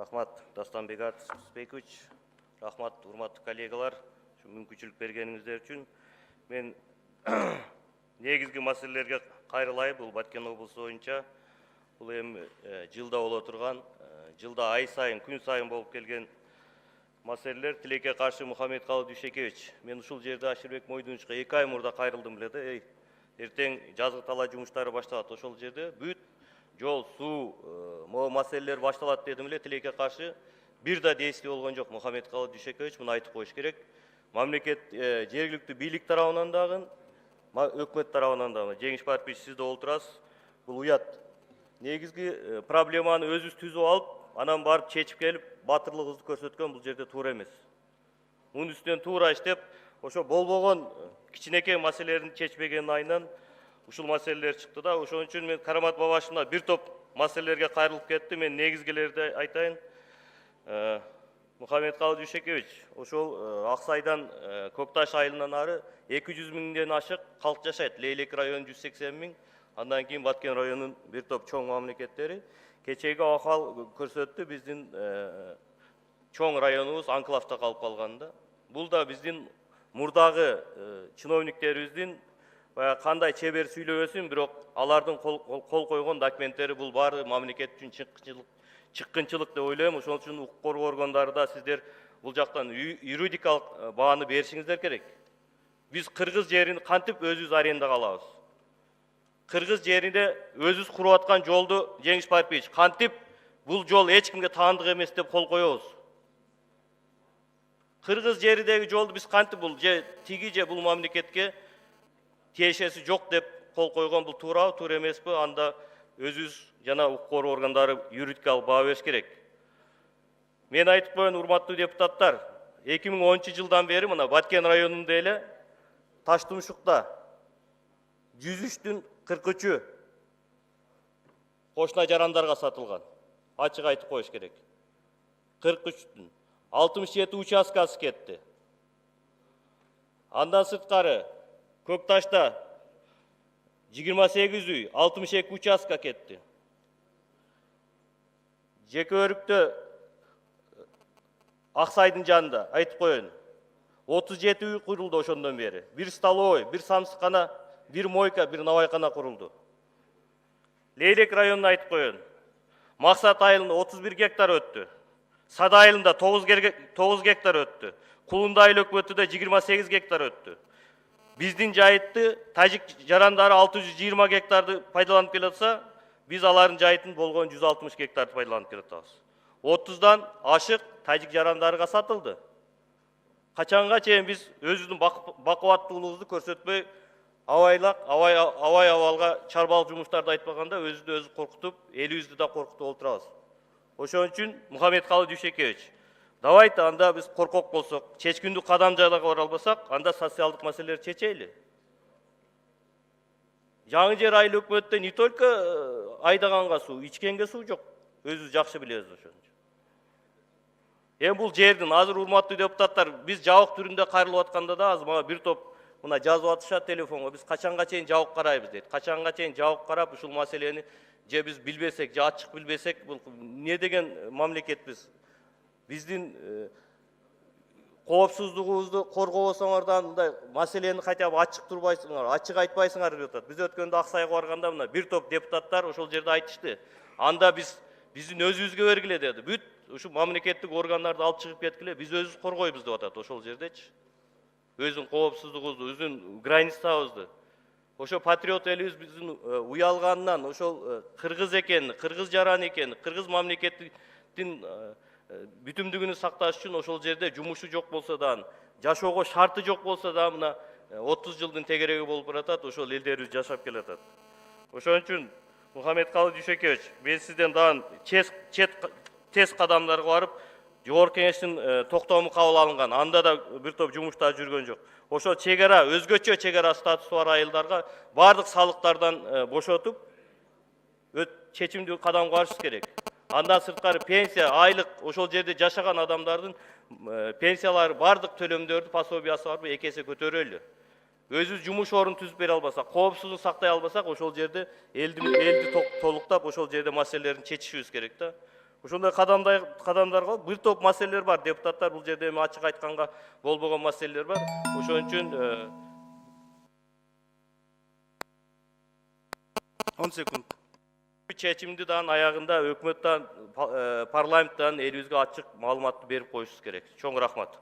Рахмат, Дастанбек Спейкович. Рахмат, урматтуу коллегалар. Мүмкүнчүлүк бергениңиздер үчүн. Мен негизги маселелерге кайрылайын. Бул Баткен облусу боюнча бул эми жылда боло турган, жылда ай сайын, күн сайын болуп келген маселелер. Тилекке каршы Мухаммедкалый Дүйшекевич. Мен ушул жерде Аширбек Мойдуновичке 2 ай мурда кайрылдым эле да. Эртең жазгы талаа жумуштары башталат. Ошол жерде бүт жол, суу, могу маселелер башталат дедим эле. Тилекке каршы бир да действие болгон жок. Мухаммедкалый Дүйшекевич муну айтып коюш керек. Мамлекет жергиликтүү бийлик тарабынан дагы, өкмөт тарабынан дагы. Жеңиш Парпич, сиз да олтурасыз. Бул уят. Негизги проблеманы өзүбүз түзүп алып, анан барып чечип келип, батырлыгыбызды көрсөткөн бул жерде туура эмес. Мунун үстүнөн туура иштеп, ошо болбогон кичинекей маселелерин чечпегенин айынан ушул маселелер чыкты да. Ошон үчүн мен Карамат Бабашевна бир топ маселелерге кайрылып кетти. Мен негизгилерди айтайын. Мухаммедкалый Дүйшекевич, ошол Аксайдан Көкташ айылынан ары 200 миңден ашык калк жашайт. Лейлек району 180 миң, андан кийин Баткен районунун бир топ чоң мамлекеттери. Кечеги акал көрсөттү, биздин чоң районубуз анклавда калып калганда. Бул да биздин мурдагы чиновниктерибиздин кандай чебер сүйлөбөсүн, бирок алардын кол койгон документтери бул баары мамлекет үчүн чыккынчылык деп ойлойм. Ошол үчүн укук коргоо органдары да сиздер бул жактан юридикалык бааны беришиңиздер керек. Биз кыргыз жерин кантип өзүбүз арендага алабыз? Кыргыз жеринде өзүбүз куруп аткан жолду Жеңиш Парпич кантип бул жол эч кимге таандык эмес деп кол коебуз? Кыргыз жеридеги жолду биз кантип бул же тиги же бул мамлекетке тиешеси жок деп кол койгон, бул туурабы, туура эмеспи? Анда өзүбүз жана укук коргоо органдары юридикалык баа бериш керек. Мен айтып коеюн, урматтуу депутаттар, 2010 жылдан бери мына Баткен районунда эле Таштумшукта 103-түн 43-ü кошуна жарандарга сатылган. Ачык айтып коюш керек. 43-түн 67 участкасы кетти. Андан сырткары Көкташта 28 үй, 62 участка кетти. Жеке өрүктө Аксайдын жанында айтып коеюн, 37 үй курулду ошондон бери. Бир столовой, бир самсыкана, бир мойка, бир навайкана курулду. Лейлек районуна айтып коеюн, Максат айылында 31 гектар өттү. Сада айылында 9 гектар өттү. Кулунда айыл өкмөтүдө 28 гектар өттү. Биздин жайытты тажик жарандары 620 гектарды пайдаланып келатса, биз алардын жайытын болгон 160 гектарды пайдаланып келатабыз. 30дан ашык тажик жарандарга сатылды. Качанга чейин биз өзүбүздүн бакубаттуулугубузду көрсөтпөй, абай абалга чарбалык жумуштарды айтпаганда өзүбүздү өзү коркутуп, элибизди да коркутуп олтурабыз. Ошон үчүн Мухаммедкалый Дүйшекевич, давайте анда биз коркок болсок, чечкиндүү кадам жайларга бара албасак, анда социалдык маселелерди чечели. Жаңы жер айыл өкмөттө не только айдаганга суу, ичкенге суу жок. Өзүбүз жакшы билебиз ошону. Эми бул жердин азыр урматтуу депутаттар, биз жабык түрүндө кайрылып атканда да азыр мага бир топ мына жазып атышат телефонго, биз качанга чейин жабык карайбыз дейт. Качанга чейин жабык карап ушул маселени же биз билбесек, же ачык билбесек, бул эмне деген мамлекетпиз? Биздин коопсуздугубузду коргобосоңордан мындай маселени хотя бы ачык турбайсыңар, ачык айтпайсыңар деп атат. Биз өткөндө Аксайга барганда мына бир топ депутаттар ошол жерде айтышты. Анда биздин өзүбүзгө бергиле деди. Бүт ушу мамлекеттик органдарды алып чыгып кеткиле, биз өзүбүз коргойбуз деп атат ошол жердечи. Өзүн коопсуздугубузду, өзүн границабызды. Ошо патриот элибиз биздин уялганынан, ошол кыргыз экенин, кыргыз жаран экенин, кыргыз мамлекеттин бүтүмдүгүнү сакташ үчүн ошол жерде жумушу жок болсо да, жашоого шарты жок болсо да, мына 30 жылдын тегереги болуп баратат, ошол элдерибиз жашап келатат. Ошон үчүн Мухаммедкалый Дүйшекевич, мен сизден дагы тез кадамдарга барып, Жогорку Кеңештин токтому кабыл алынган, анда да бир топ жумуштар жүргөн жок. Ошол чегара, өзгөчө чегара статусу бар айылдарга бардык салыктардан бошотуп, чечимдүү кадамга барыш керек. Андан сырткары пенсия, айлык, ошол жерде жашаган адамдардын пенсиялары, бардык төлөмдөрдү, пособиясы барбы 2 эсе көтөрөлү. Өзүбүз жумуш орун түзүп бере албасак, коопсуздук сактай албасак, ошол жерде элди толуктап, ошол жерде маселелерин чечишибиз керек да. Ошондой кадамдарга бир топ маселелер бар. Депутаттар бул жерде эми ачык айтканга болбогон маселелер бар. Ошон үчүн 10 секунд. чечимди дан аягында өкмөттөн парламенттен элибизге ачык маалыматты берип коюшубуз керек. Чоң рахмат.